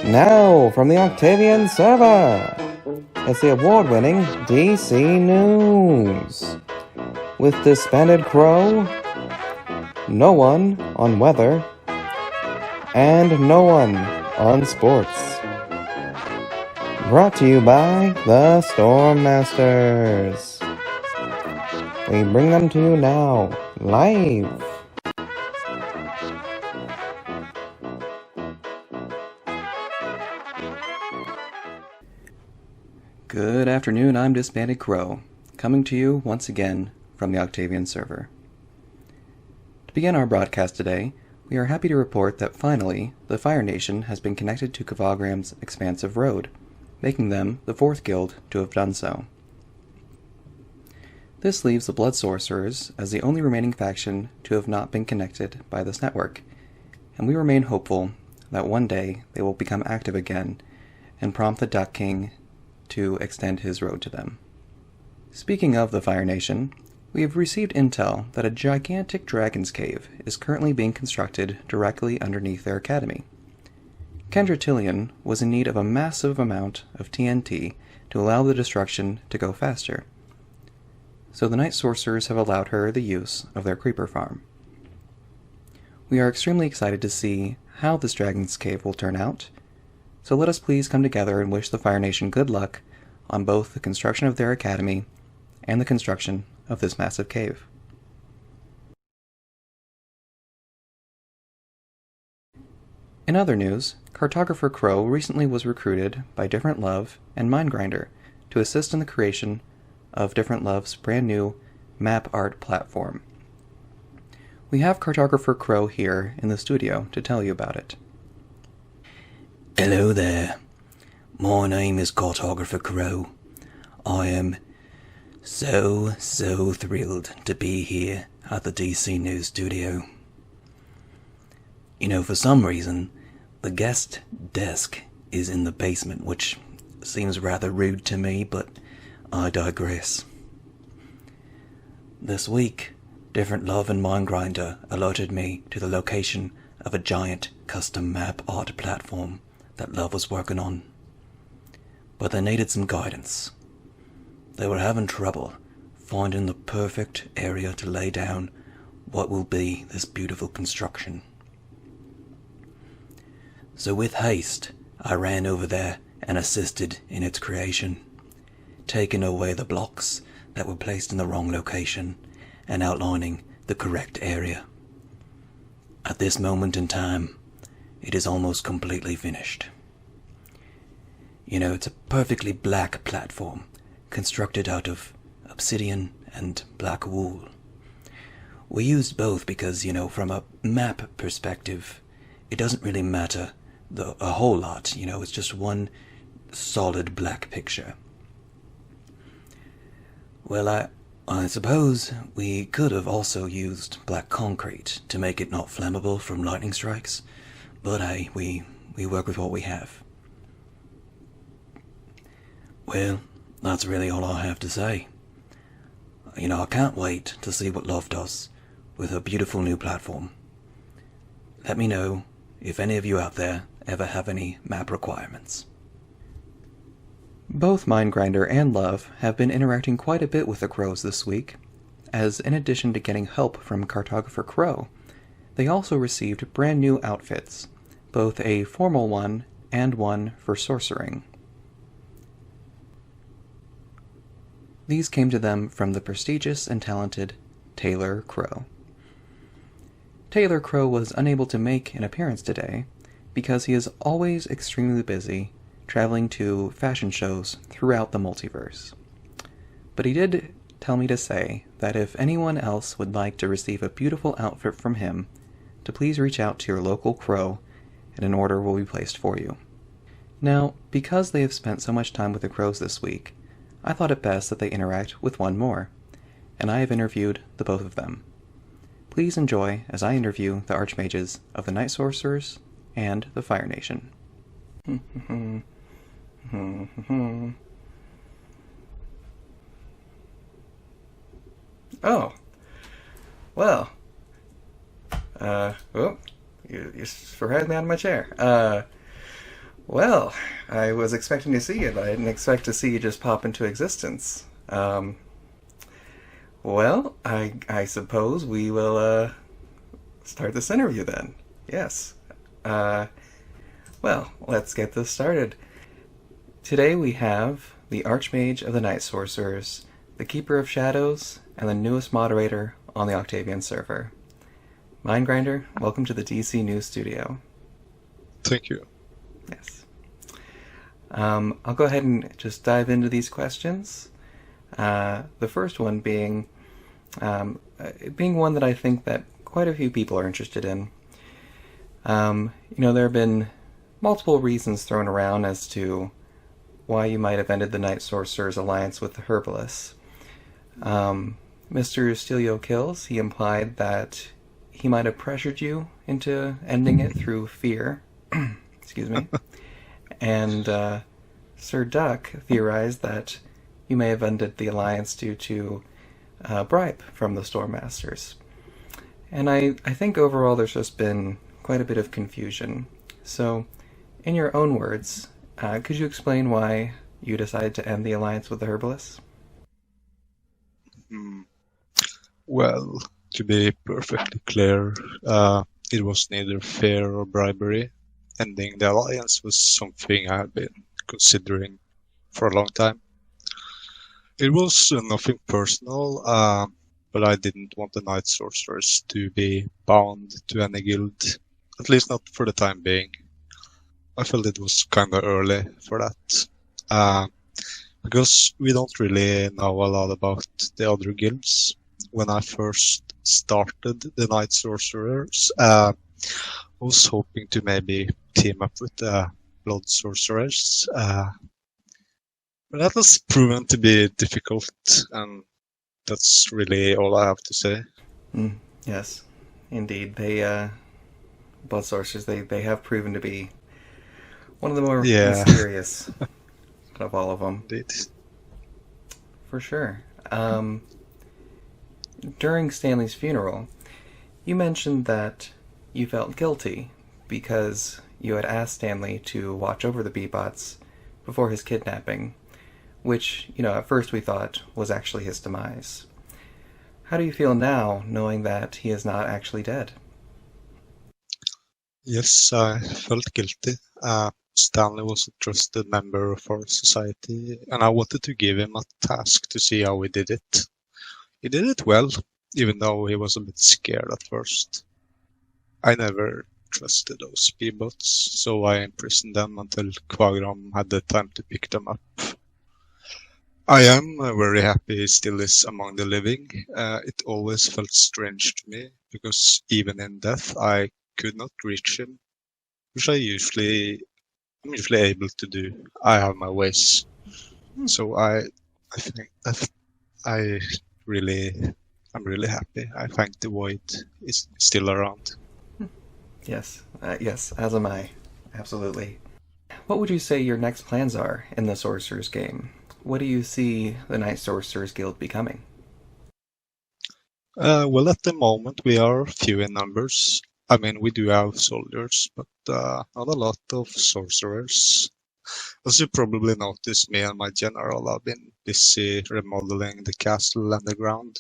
Now, from the Octavian server, it's the award-winning DC News. With Disbanded Crow, no one on weather, and no one on sports. Brought to you by the Storm Masters. We bring them to you now, live. Good afternoon, I'm Disbanded Crow, coming to you once again from the Octavian server. To begin our broadcast today, we are happy to report that finally, the Fire Nation has been connected to Kavagram's expansive road, making them the fourth guild to have done so. This leaves the Blood Sorcerers as the only remaining faction to have not been connected by this network, and we remain hopeful that one day they will become active again and prompt the Duck King to extend his road to them. Speaking of the Fire Nation, we have received intel that a gigantic dragon's cave is currently being constructed directly underneath their academy. Kendra Tillian was in need of a massive amount of TNT to allow the destruction to go faster, so the Night Sorcerers have allowed her the use of their creeper farm. We are extremely excited to see how this dragon's cave will turn out, so let us please come together and wish the Fire Nation good luck on both the construction of their academy and the construction of this massive cave. In other news, Cartographer Crow recently was recruited by Different Love and Mindgrinder to assist in the creation of Different Love's brand new map art platform. We have Cartographer Crow here in the studio to tell you about it. Hello there. My name is Cartographer Crow. I am so thrilled to be here at the DC News studio. You know, for some reason, the guest desk is in the basement, which seems rather rude to me, but I digress. This week, Different Love and Mindgrinder alerted me to the location of a giant custom map art platform that Love was working on. But they needed some guidance. They were having trouble finding the perfect area to lay down what will be this beautiful construction. So with haste, I ran over there and assisted in its creation, taking away the blocks that were placed in the wrong location and outlining the correct area. At this moment in time, it is almost completely finished. You know, it's a perfectly black platform, constructed out of obsidian and black wool. We used both because, you know, from a map perspective, it doesn't really matter a whole lot. You know, it's just one solid black picture. Well, I suppose we could have also used black concrete to make it not flammable from lightning strikes, but hey, we work with what we have. Well, that's really all I have to say. You know, I can't wait to see what Love does with her beautiful new platform. Let me know if any of you out there ever have any map requirements. Both Mindgrinder and Love have been interacting quite a bit with the Crows this week, as in addition to getting help from Cartographer Crow, they also received brand new outfits, both a formal one and one for sorcering. These came to them from the prestigious and talented Taylor Crow. Taylor Crow was unable to make an appearance today because he is always extremely busy traveling to fashion shows throughout the multiverse. But he did tell me to say that if anyone else would like to receive a beautiful outfit from him, to please reach out to your local Crow and an order will be placed for you. Now, because they have spent so much time with the Crows this week, I thought it best that they interact with one more, and I have interviewed the both of them. Please enjoy as I interview the Archmages of the Night Sorcerers and the Fire Nation. Oh, well, you just forgot me out of my chair. Well, I was expecting to see you, but I didn't expect to see you just pop into existence. Well, I suppose we will start this interview then. Yes. Uh, well, let's get this started. Today we have the Archmage of the Night Sorcerers, the Keeper of Shadows, and the newest moderator on the Octavian server. Mindgrinder, welcome to the DC News Studio. Thank you. Yes. I'll go ahead and just dive into these questions. The first one being one that I think that quite a few people are interested in. There have been multiple reasons thrown around as to why you might have ended the Night Sorcerer's alliance with the Herbalists. Mr. Stelio Kills, he implied that he might have pressured you into ending it through fear. Excuse me. And Sir Duck theorized that you may have ended the alliance due to bribe from the Stormmasters. And I think overall there's just been quite a bit of confusion. So, in your own words, could you explain why you decided to end the alliance with the Herbalists? Well, to be perfectly clear, it was neither fear or bribery. Ending the alliance was something I had been considering for a long time. It was nothing personal, but I didn't want the Night Sorcerers to be bound to any guild, at least not for the time being. I felt it was kinda early for that, because we don't really know a lot about the other guilds. When I first started the Night Sorcerers, I was hoping to maybe team up with the Blood Sorcerers, but that was proven to be difficult, and that's really all I have to say. Yes, indeed. Blood Sorcerers, they have proven to be one of the more mysterious of all of them. Indeed. For sure. During Stanley's funeral, you mentioned that you felt guilty because you had asked Stanley to watch over the Beebots before his kidnapping, which, at first we thought was actually his demise. How do you feel now, knowing that he is not actually dead? Yes, I felt guilty. Stanley was a trusted member of our society, and I wanted to give him a task to see how he did it. He did it well, even though he was a bit scared at first. I never trusted those Beebots, so I imprisoned them until Quagram had the time to pick them up. I am very happy he still is among the living. It always felt strange to me, because even in death I could not reach him, which I'm usually able to do. I have my ways. So I think I'm really happy. I think the void is still around. Yes, as am I. Absolutely. What would you say your next plans are in the Sorcerer's game? What do you see the Night Sorcerers Guild becoming? Well, at the moment we are few in numbers. I mean, we do have soldiers, but not a lot of sorcerers. As you probably noticed, me and my general have been busy remodeling the castle and the ground.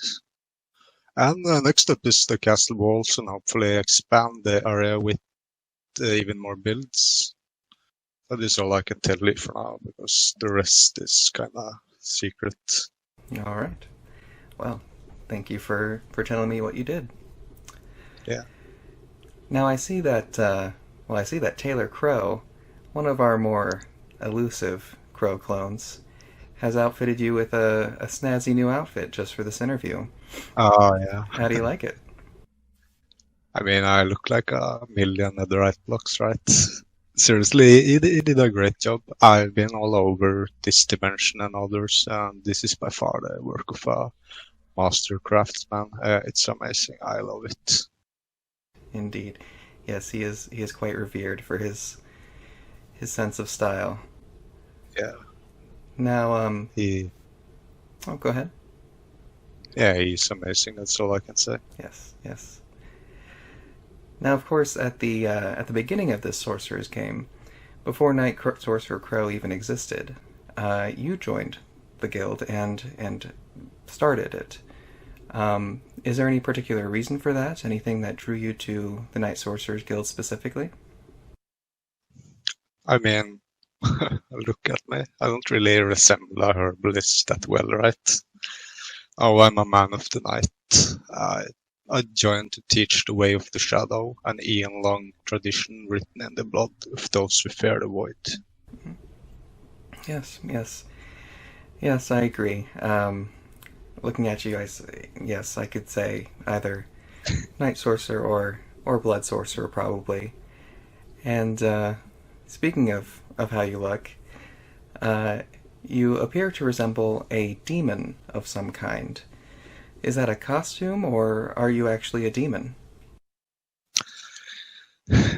And next up is the castle walls, and hopefully expand the area with even more builds. That is all I can tell you for now, because the rest is kinda secret. All right. Well, thank you for telling me what you did. Yeah. Now I see that Taylor Crow, one of our more elusive Crow clones, has outfitted you with a snazzy new outfit just for this interview. Oh, yeah. How do you like it? I mean, I look like a million netherite blocks, right? Seriously, he did a great job. I've been all over this dimension and others, and this is by far the work of a master craftsman. It's amazing. I love it. Indeed. Yes, he is quite revered for his sense of style. Yeah. Now, Oh, go ahead. Yeah, he's amazing. That's all I can say. Yes. Now, of course, at the beginning of this Sorcerer's game, before Knight Sorcerer Crow even existed, you joined the guild and started it. Is there any particular reason for that? Anything that drew you to the Knight Sorcerers Guild specifically? I mean, look at me. I don't really resemble a herbalist that well, right? Oh, I'm a man of the night. I joined to teach the way of the shadow, an eon-long tradition written in the blood of those who fear the void. Yes, I agree. Looking at you guys, yes, I could say either Night Sorcerer or Blood Sorcerer, probably. And speaking of how you look, you appear to resemble a demon of some kind. Is that a costume, or are you actually a demon?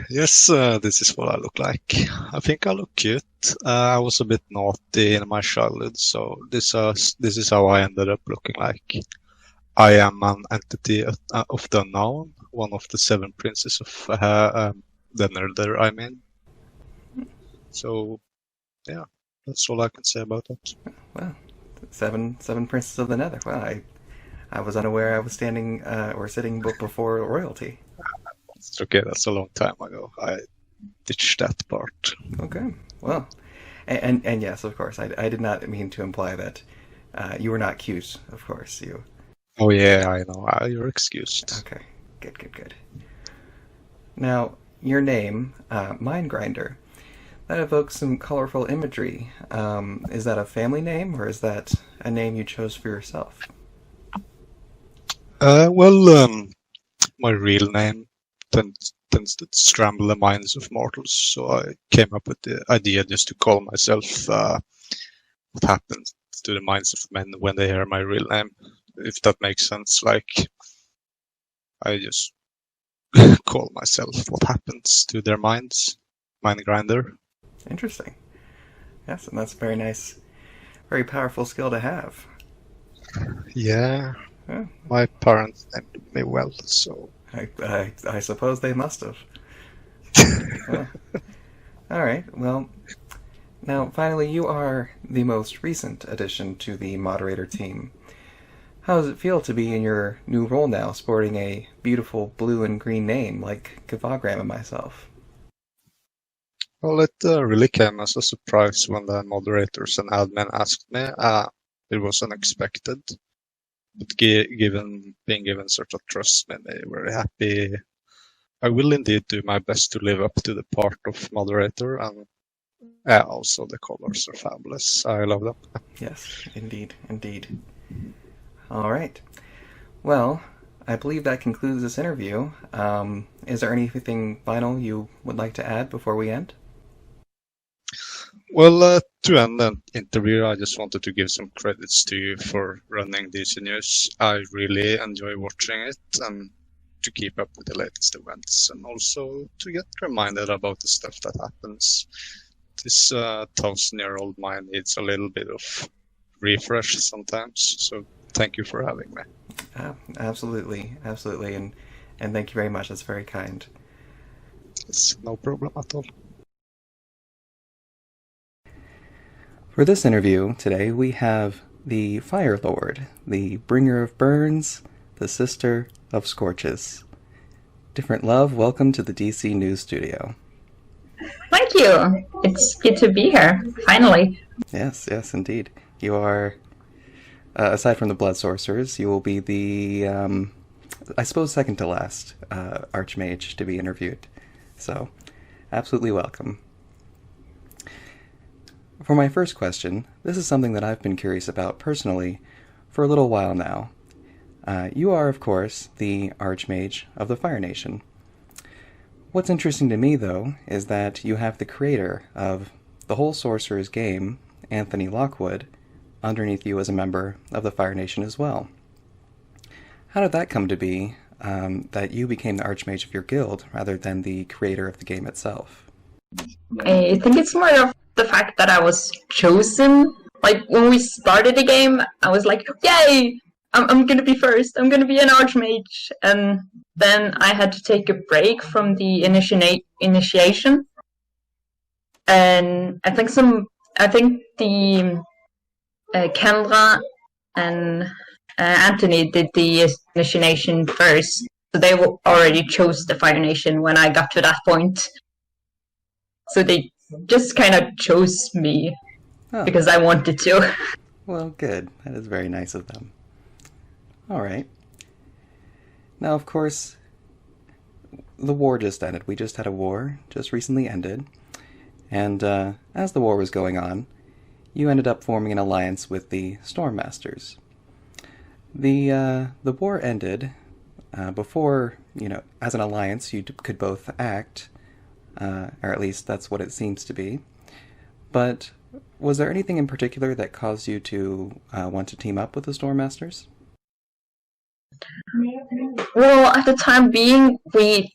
Yes, this is what I look like. I think I look cute. I was a bit naughty in my childhood, so this is how I ended up looking like. I am an entity of the unknown, one of the 7 princes of the Nether, I mean. So, yeah, that's all I can say about that. Well, seven princes of the Nether. Well, I was unaware I was standing or sitting before royalty. It's okay, that's a long time ago. I ditched that part. Okay, well, and yes, of course, I did not mean to imply that you were not cute. Of course, you. Oh yeah, I know. You're excused. Okay, good. Now, your name, Mind Grinder, that evokes some colorful imagery. Is that a family name, or is that a name you chose for yourself? My real name tends to scramble the minds of mortals, so I came up with the idea just to call myself what happens to the minds of men when they hear my real name, if that makes sense. Like, I just call myself what happens to their minds. Mind Grinder. Interesting. Yes, and that's a very nice, very powerful skill to have. Yeah. Yeah. My parents named me well, so... I suppose they must have. Well, all right, well, now finally you are the most recent addition to the moderator team. How does it feel to be in your new role now, sporting a beautiful blue and green name like Kavagram and myself? Well, it really came as a surprise when the moderators and admin asked me. It was unexpected. But being given such a trust made me very happy. I will indeed do my best to live up to the part of moderator, and also the colors are fabulous. I love them. Yes, indeed. All right. Well, I believe that concludes this interview. Is there anything final you would like to add before we end? Well, to end the interview, I just wanted to give some credits to you for running DC News. I really enjoy watching it and to keep up with the latest events, and also to get reminded about the stuff that happens. This 1,000-year-old mind needs a little bit of refresh sometimes, so thank you for having me. Absolutely, and thank you very much. That's very kind. It's no problem at all. For this interview today, we have the Fire Lord, the bringer of burns, the sister of scorches. Different Love, welcome to the DC News Studio. Thank you. It's good to be here, finally. Yes, indeed. You are, aside from the Blood Sorcerers, you will be the, I suppose, second to last Archmage to be interviewed. So, absolutely welcome. For my first question, this is something that I've been curious about personally for a little while now. You are, of course, the Archmage of the Fire Nation. What's interesting to me, though, is that you have the creator of the whole Sorcerer's game, Anthony Lockwood, underneath you as a member of the Fire Nation as well. How did that come to be, that you became the Archmage of your guild rather than the creator of the game itself? I think it's more of the fact that I was chosen. Like, when we started the game, I was like, yay! I'm gonna be first, I'm gonna be an Archmage. And then I had to take a break from the initiation. and I think the Kendra and Anthony did the initiation first, so they already chose the Fire Nation when I got to that point. So they just kind of chose me because I wanted to. Well, good. That is very nice of them. All right. Now, of course, the war just ended. We just had a war, just recently ended. And as the war was going on, you ended up forming an alliance with the Stormmasters. The war ended before, as an alliance, you could both act, or at least that's what it seems to be. But was there anything in particular that caused you to want to team up with the Stormmasters? Well, at the time being, we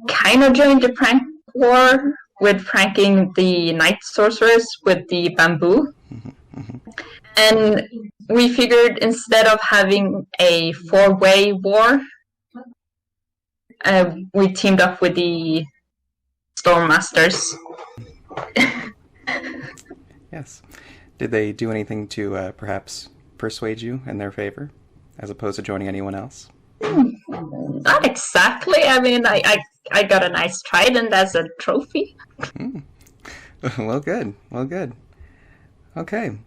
kind of joined the prank war with pranking the Night Sorceress with the bamboo. And we figured instead of having a 4-way war, we teamed up with the Stormmasters. Yes. Did they do anything to perhaps persuade you in their favor, as opposed to joining anyone else? Not exactly. I mean, I got a nice trident as a trophy. Well, good. Well, good. Okay.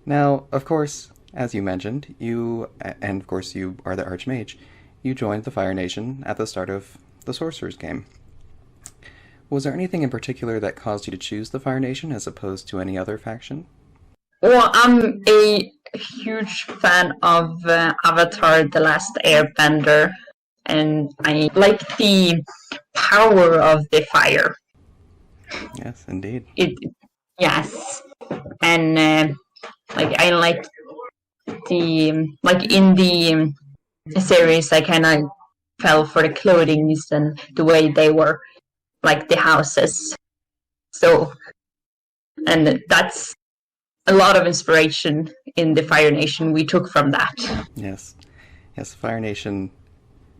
Now, of course, as you mentioned, and of course you are the Archmage, you joined the Fire Nation at the start of the Sorcerer's game. Was there anything in particular that caused you to choose the Fire Nation as opposed to any other faction? Well, I'm a huge fan of Avatar: The Last Airbender, and I like the power of the fire. Yes, indeed. Yes, and I like in the series, I kind of fell for the clothings and the way they were, like the houses. So, and that's a lot of inspiration in the Fire Nation we took from that. Yes, Fire Nation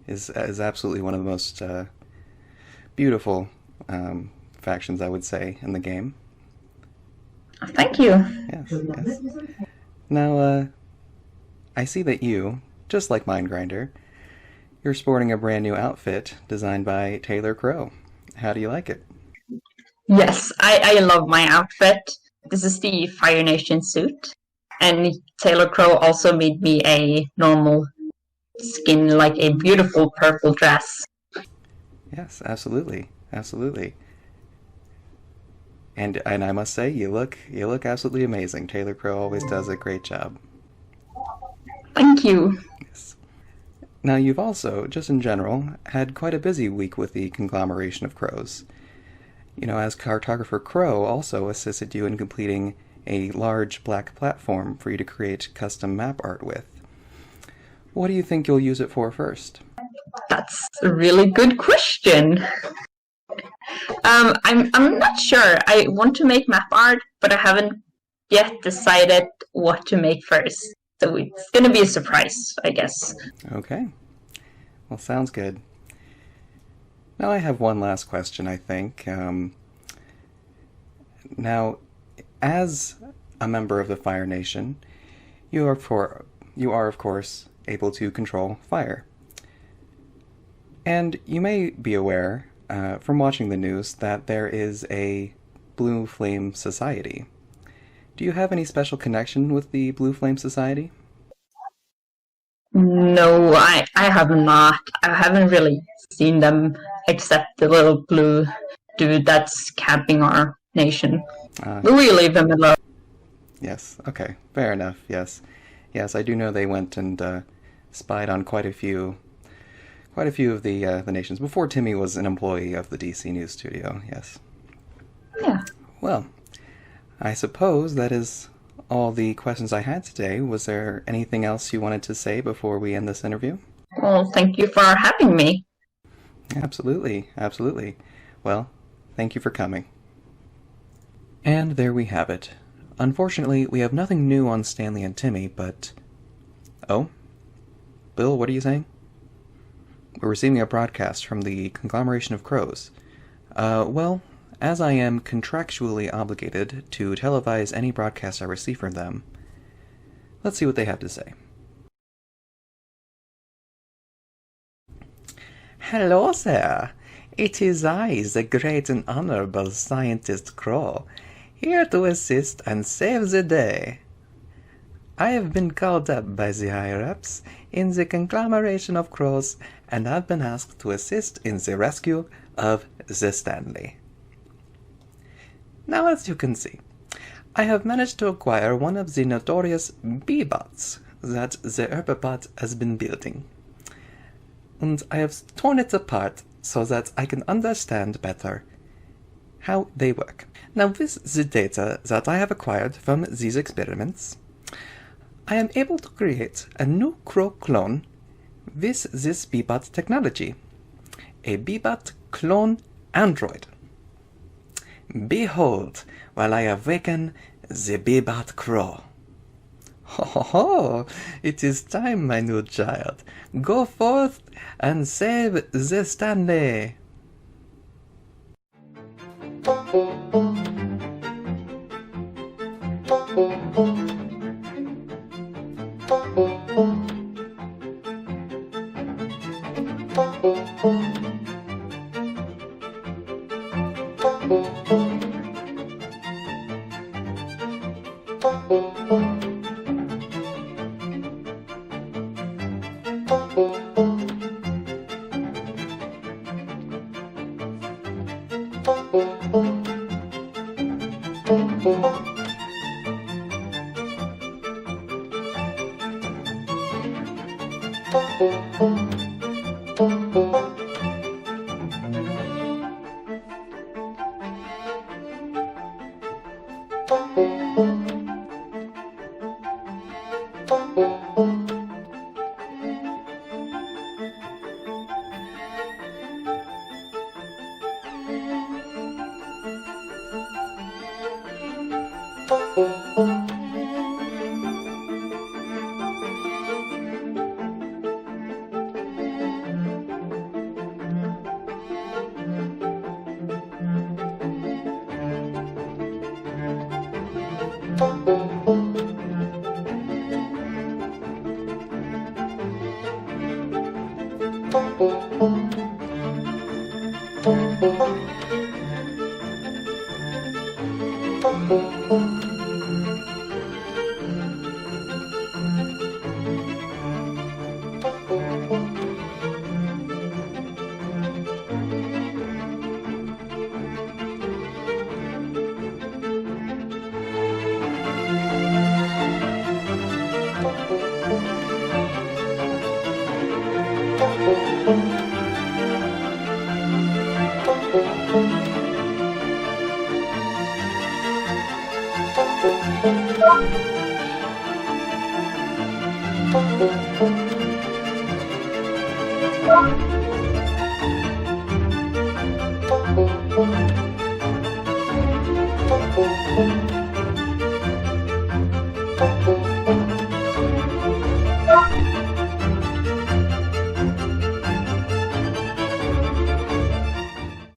is absolutely one of the most beautiful factions, I would say, in the game. Thank you. Yes. Now, I see that you, just like Mindgrinder, you're sporting a brand new outfit designed by Taylor Crow. How do you like it? Yes, I love my outfit. This is the Fire Nation suit. And Taylor Crow also made me a normal skin, like a beautiful purple dress. Yes, absolutely. And I must say, you look absolutely amazing. Taylor Crow always does a great job. Thank you. Yes. Now, you've also, just in general, had quite a busy week with the conglomeration of crows. As cartographer Crow also assisted you in completing a large black platform for you to create custom map art with. What do you think you'll use it for first? That's a really good question. I'm not sure. I want to make map art, but I haven't yet decided what to make first. So it's going to be a surprise, I guess. Okay. Well, sounds good. Now I have one last question, I think. Now, as a member of the Fire Nation, you are of course able to control fire. And you may be aware, from watching the news, that there is a Blue Flame Society. Do you have any special connection with the Blue Flame Society? No, I have not. I haven't really seen them, except the little blue dude that's camping our nation. We leave him alone. Yes, okay, fair enough, yes. Yes, I do know they went and spied on quite a few of the nations before Timmy was an employee of the DC News Studio, yes. Yeah. Well, I suppose that is all the questions I had today. Was there anything else you wanted to say before we end this interview? Well, thank you for having me. Absolutely. Well, thank you for coming. And there we have it. Unfortunately, we have nothing new on Stanley and Timmy, but... Oh? Bill, what are you saying? We're receiving a broadcast from the conglomeration of crows. Well, as I am contractually obligated to televise any broadcast I receive from them, let's see what they have to say. Hello, sir. It is I, the great and honorable Scientist Crow, here to assist and save the day. I have been called up by the higher-ups in the conglomeration of crows, and I've been asked to assist in the rescue of the Stanley. Now, as you can see, I have managed to acquire one of the notorious bee-bots that the Herbopot has been building, and I have torn it apart so that I can understand better how they work. Now, with the data that I have acquired from these experiments, I am able to create a new crow clone with this Beebot technology, a Beebot clone android. Behold, while I awaken the Beebot crow. Ho ho ho! It is time, my new child. Go forth and save the Stanley.